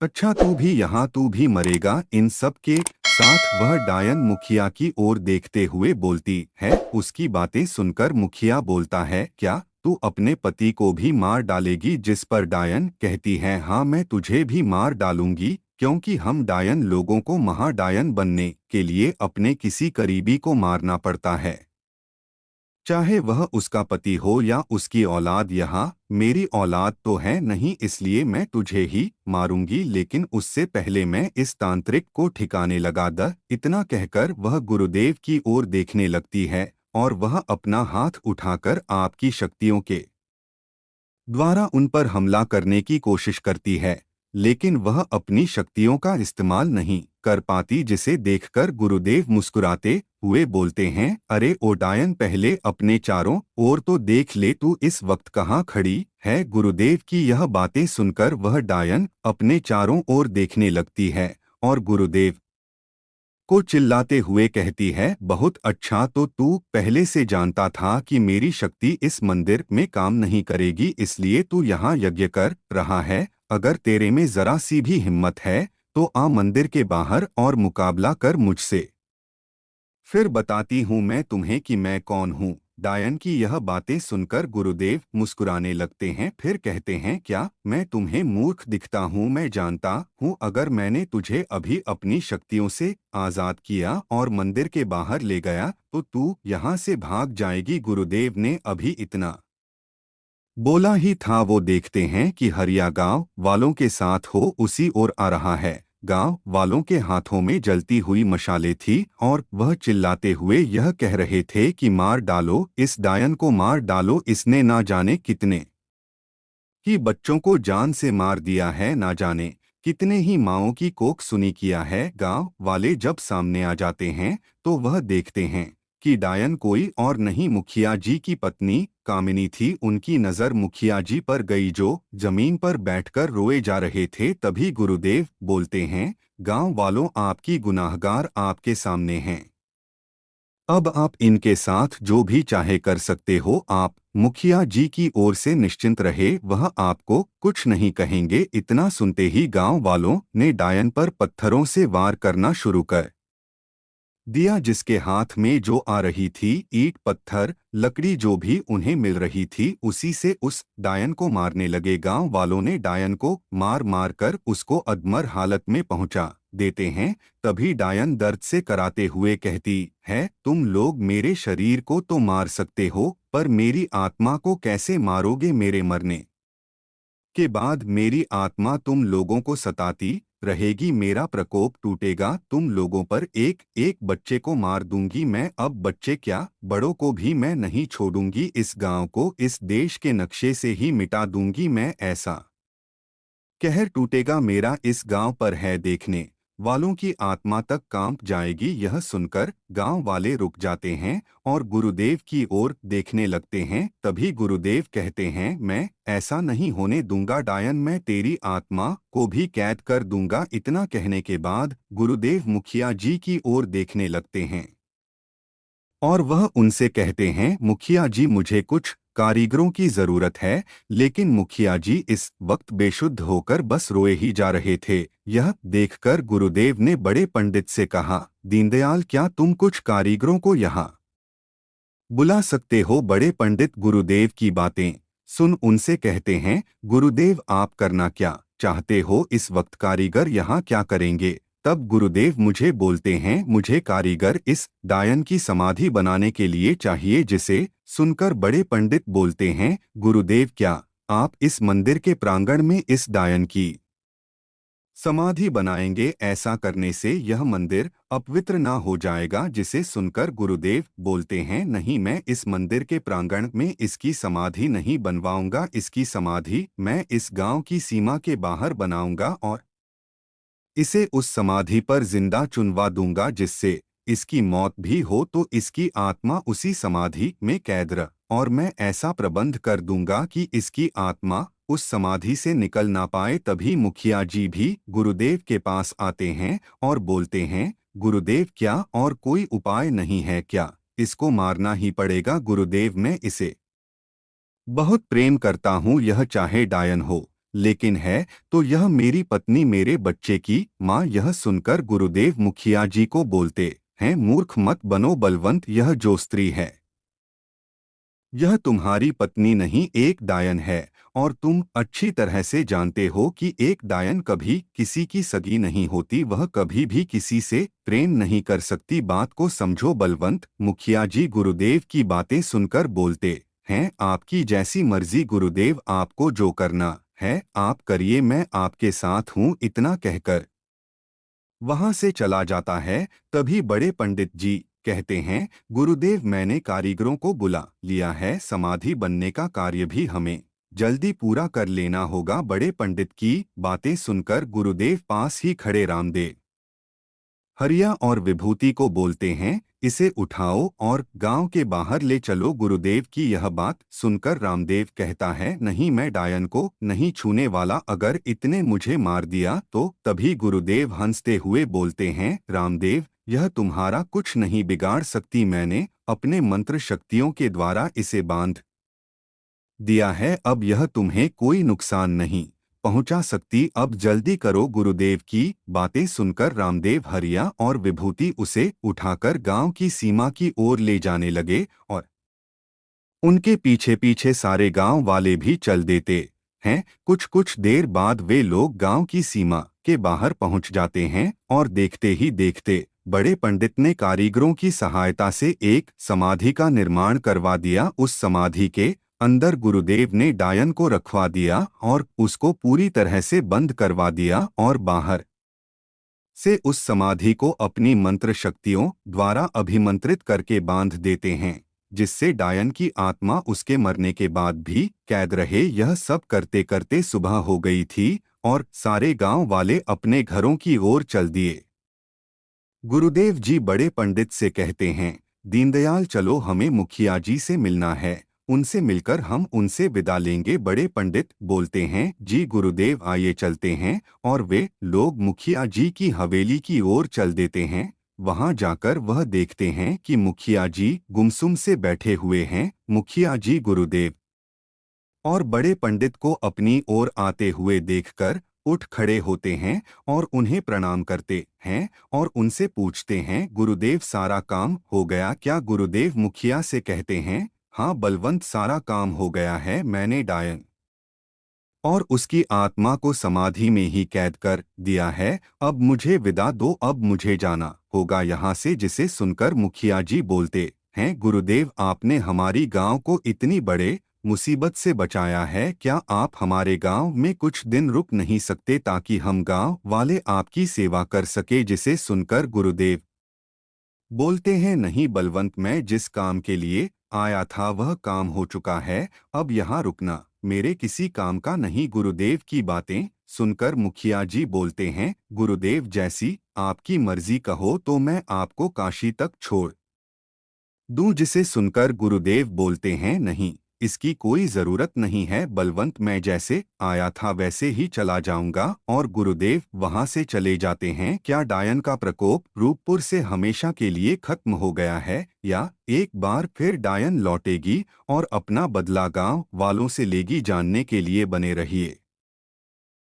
अच्छा तू भी यहाँ, तू भी मरेगा। इन सब के साथ वह डायन मुखिया की ओर देखते हुए बोलती है। उसकी बातें सुनकर मुखिया बोलता है, क्या तू अपने पति को भी मार डालेगी? जिस पर डायन कहती है, हाँ मैं तुझे भी मार डालूंगी, क्योंकि हम डायन लोगों को महाडायन बनने के लिए अपने किसी करीबी को मारना पड़ता है, चाहे वह उसका पति हो या उसकी औलाद। यहाँ मेरी औलाद तो है नहीं, इसलिए मैं तुझे ही मारूंगी, लेकिन उससे पहले मैं इस तांत्रिक को ठिकाने लगा द। इतना कहकर वह गुरुदेव की ओर देखने लगती है और वह अपना हाथ उठाकर आपकी शक्तियों के द्वारा उन पर हमला करने की कोशिश करती है, लेकिन वह अपनी शक्तियों का इस्तेमाल नहीं कर पाती, जिसे देखकर गुरुदेव मुस्कुराते हुए बोलते हैं, अरे ओ डायन, पहले अपने चारों ओर तो देख ले, तू इस वक्त कहाँ खड़ी है? गुरुदेव की यह बातें सुनकर वह डायन अपने चारों ओर देखने लगती है और गुरुदेव को चिल्लाते हुए कहती है, बहुत अच्छा, तो तू पहले से जानता था कि मेरी शक्ति इस मंदिर में काम नहीं करेगी, इसलिए तू यहाँ यज्ञ कर रहा है। अगर तेरे में जरा सी भी हिम्मत है तो आ मंदिर के बाहर और मुकाबला कर मुझसे, फिर बताती हूँ मैं तुम्हें कि मैं कौन हूँ। डायन की यह बातें सुनकर गुरुदेव मुस्कुराने लगते हैं, फिर कहते हैं, क्या मैं तुम्हें मूर्ख दिखता हूँ? मैं जानता हूँ अगर मैंने तुझे अभी अपनी शक्तियों से आजाद किया और मंदिर के बाहर ले गया तो तू यहाँ से भाग जाएगी। गुरुदेव ने अभी इतना बोला ही था, वो देखते हैं कि हरिया गांव वालों के साथ हो उसी ओर आ रहा है। गांव वालों के हाथों में जलती हुई मशालें थी और वह चिल्लाते हुए यह कह रहे थे कि मार डालो, इस डायन को मार डालो, इसने ना जाने कितने ही बच्चों को जान से मार दिया है, ना जाने कितने ही माँओं की कोख सुनी किया है। गांव वाले जब सामने आ जाते हैं तो वह देखते हैं कि डायन कोई और नहीं, मुखिया जी की पत्नी कामिनी थी। उनकी नज़र मुखिया जी पर गई जो जमीन पर बैठकर रोए जा रहे थे। तभी गुरुदेव बोलते हैं, गांव वालों, आपकी गुनाहगार आपके सामने हैं, अब आप इनके साथ जो भी चाहे कर सकते हो। आप मुखिया जी की ओर से निश्चिंत रहे, वह आपको कुछ नहीं कहेंगे। इतना सुनते ही गांव वालों ने डायन पर पत्थरों से वार करना शुरू कर दिया। जिसके हाथ में जो आ रही थी, ईंट पत्थर लकड़ी जो भी उन्हें मिल रही थी, उसी से उस डायन को मारने लगे। गांव वालों ने डायन को मार मार कर उसको अधमर हालत में पहुंचा देते हैं। तभी डायन दर्द से कराते हुए कहती है, तुम लोग मेरे शरीर को तो मार सकते हो, पर मेरी आत्मा को कैसे मारोगे? मेरे मरने के बाद मेरी आत्मा तुम लोगों को सताती रहेगी, मेरा प्रकोप टूटेगा तुम लोगों पर। एक एक बच्चे को मार दूंगी मैं, अब बच्चे क्या बड़ों को भी मैं नहीं छोड़ूंगी। इस गांव को इस देश के नक्शे से ही मिटा दूंगी मैं। ऐसा कहर टूटेगा मेरा इस गांव पर है, देखने वालों की आत्मा तक कांप जाएगी। यह सुनकर गांव वाले रुक जाते हैं और गुरुदेव की ओर देखने लगते हैं। तभी गुरुदेव कहते हैं, मैं ऐसा नहीं होने दूंगा डायन, मैं तेरी आत्मा को भी कैद कर दूंगा। इतना कहने के बाद गुरुदेव मुखिया जी की ओर देखने लगते हैं और वह उनसे कहते हैं, मुखिया जी, मुझे कुछ कारीगरों की जरूरत है। लेकिन मुखिया जी इस वक्त बेशुद्ध होकर बस रोए ही जा रहे थे। यह देखकर गुरुदेव ने बड़े पंडित से कहा, दीनदयाल, क्या तुम कुछ कारीगरों को यहाँ बुला सकते हो? बड़े पंडित गुरुदेव की बातें सुन उनसे कहते हैं, गुरुदेव, आप करना क्या चाहते हो? इस वक्त कारीगर यहाँ क्या करेंगे? तब गुरुदेव मुझे बोलते हैं, मुझे कारीगर इस डायन की समाधि बनाने के लिए चाहिए। जिसे सुनकर बड़े पंडित बोलते हैं, गुरुदेव, क्या आप इस मंदिर के प्रांगण में इस डायन की समाधि बनाएंगे? ऐसा करने से यह मंदिर अपवित्र ना हो जाएगा? जिसे सुनकर गुरुदेव बोलते हैं, नहीं, मैं इस मंदिर के प्रांगण में इसकी समाधि नहीं बनवाऊंगा। इसकी समाधि मैं इस गांव की सीमा के बाहर बनाऊंगा और इसे उस समाधि पर जिंदा चुनवा दूंगा, जिससे इसकी मौत भी हो तो इसकी आत्मा उसी समाधि में कैद रह, और मैं ऐसा प्रबंध कर दूंगा कि इसकी आत्मा उस समाधि से निकल ना पाए। तभी मुखिया जी भी गुरुदेव के पास आते हैं और बोलते हैं, गुरुदेव, क्या और कोई उपाय नहीं है क्या? इसको मारना ही पड़ेगा गुरुदेव, मैं इसे बहुत प्रेम करता हूँ, यह चाहे डायन हो लेकिन है तो यह मेरी पत्नी, मेरे बच्चे की माँ। यह सुनकर गुरुदेव मुखिया जी को बोलते हैं, मूर्ख मत बनो बलवंत, यह जो स्त्री है यह तुम्हारी पत्नी नहीं, एक डायन है। और तुम अच्छी तरह से जानते हो कि एक डायन कभी किसी की सगी नहीं होती, वह कभी भी किसी से प्रेम नहीं कर सकती। बात को समझो बलवंत। मुखिया जी गुरुदेव की बातें सुनकर बोलते हैं, आपकी जैसी मर्जी गुरुदेव, आपको जो करना है आप करिए, मैं आपके साथ हूँ। इतना कहकर वहां से चला जाता है। तभी बड़े पंडित जी कहते हैं, गुरुदेव मैंने कारीगरों को बुला लिया है, समाधि बनने का कार्य भी हमें जल्दी पूरा कर लेना होगा। बड़े पंडित की बातें सुनकर गुरुदेव पास ही खड़े रामदेव हरिया और विभूति को बोलते हैं, इसे उठाओ और गांव के बाहर ले चलो। गुरुदेव की यह बात सुनकर रामदेव कहता है, नहीं, मैं डायन को नहीं छूने वाला, अगर इतने मुझे मार दिया तो। तभी गुरुदेव हंसते हुए बोलते हैं, रामदेव यह तुम्हारा कुछ नहीं बिगाड़ सकती, मैंने अपने मंत्र शक्तियों के द्वारा इसे बांध दिया है, अब यह तुम्हें कोई नुकसान नहीं पहुंचा सकती, अब जल्दी करो। गुरुदेव की बातें सुनकर रामदेव हरिया और विभूति उसे उठाकर गांव की सीमा की ओर ले जाने लगे और उनके पीछे पीछे सारे गांव वाले भी चल देते हैं। कुछ कुछ देर बाद वे लोग गांव की सीमा के बाहर पहुंच जाते हैं और देखते ही देखते बड़े पंडित ने कारीगरों की सहायता से एक समाधि का निर्माण करवा दिया। उस समाधि के अंदर गुरुदेव ने डायन को रखवा दिया और उसको पूरी तरह से बंद करवा दिया और बाहर से उस समाधि को अपनी मंत्र शक्तियों द्वारा अभिमंत्रित करके बांध देते हैं, जिससे डायन की आत्मा उसके मरने के बाद भी कैद रहे। यह सब करते करते सुबह हो गई थी और सारे गांव वाले अपने घरों की ओर चल दिए। गुरुदेव जी बड़े पंडित से कहते हैं, दीनदयाल चलो, हमें मुखिया जी से मिलना है, उनसे मिलकर हम उनसे विदा लेंगे। बड़े पंडित बोलते हैं, जी गुरुदेव आइए चलते हैं। और वे लोग मुखिया जी की हवेली की ओर चल देते हैं। वहां जाकर वह देखते हैं कि मुखिया जी गुमसुम से बैठे हुए हैं। मुखिया जी गुरुदेव और बड़े पंडित को अपनी ओर आते हुए देखकर उठ खड़े होते हैं और उन्हें प्रणाम करते हैं और उनसे पूछते हैं, गुरुदेव सारा काम हो गया क्या? गुरुदेव मुखिया से कहते हैं, हाँ बलवंत, सारा काम हो गया है, मैंने डायन और उसकी आत्मा को समाधि में ही कैद कर दिया है, अब मुझे विदा दो, अब मुझे जाना होगा यहाँ से। जिसे सुनकर मुखिया जी बोलते हैं, गुरुदेव आपने हमारी गांव को इतनी बड़े मुसीबत से बचाया है, क्या आप हमारे गांव में कुछ दिन रुक नहीं सकते ताकि हम गांव वाले आपकी सेवा कर सके? जिसे सुनकर गुरुदेव बोलते हैं, नहीं बलवंत, मैं जिस काम के लिए आया था वह काम हो चुका है, अब यहाँ रुकना मेरे किसी काम का नहीं। गुरुदेव की बातें सुनकर मुखिया जी बोलते हैं, गुरुदेव जैसी आपकी मर्जी कहो तो मैं आपको काशी तक छोड़ दूं। जिसे सुनकर गुरुदेव बोलते हैं, नहीं, इसकी कोई जरूरत नहीं है बलवंत, मैं जैसे आया था वैसे ही चला जाऊंगा। और गुरुदेव वहां से चले जाते हैं। क्या डायन का प्रकोप रूपपुर से हमेशा के लिए खत्म हो गया है या एक बार फिर डायन लौटेगी और अपना बदला गांव वालों से लेगी? जानने के लिए बने रहिए।